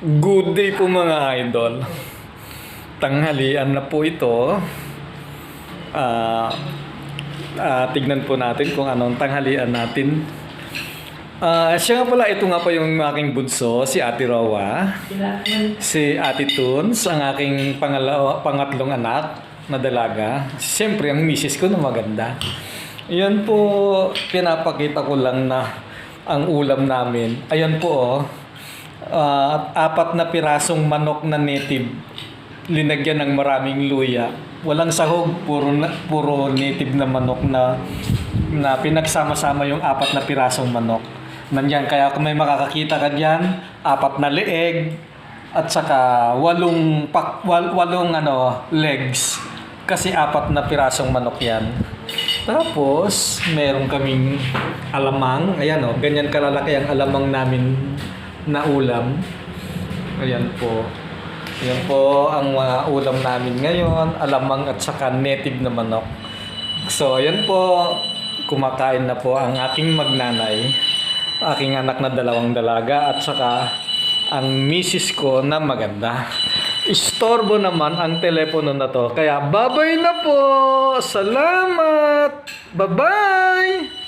Good day po mga idol. Tanghalian na po ito. Tignan po natin kung anong tanghalian natin. Siya nga pala, ito nga pa yung aking bunso, si Ate Rowa. Si Ate Toons, ang aking pangatlong anak na dalaga. Siyempre, ang misis ko na maganda. Yan po, pinapakita ko lang na ang ulam namin. Ayan po, 4 na pirasong manok na native. Linagyan ng maraming luya. Walang sahog, puro native na manok na pinagsama-sama yung 4 na pirasong manok. Nandiyan, kaya kung may makakakita ka diyan, 4 na leeg at saka 8 legs. Kasi 4 na pirasong manok yan. Tapos, meron kaming alamang. Ayan o, ganyan kalalaki ang alamang namin na ulam. Ayan po. Ayan po ang mga ulam namin ngayon. Alamang at saka native na manok. So, ayan po. Kumakain na po ang aking magnanay. Aking anak na 2 dalaga at saka ang misis ko na maganda. Istorbo naman ang telepono na to. Kaya babay na po. Salamat. Bye-bye.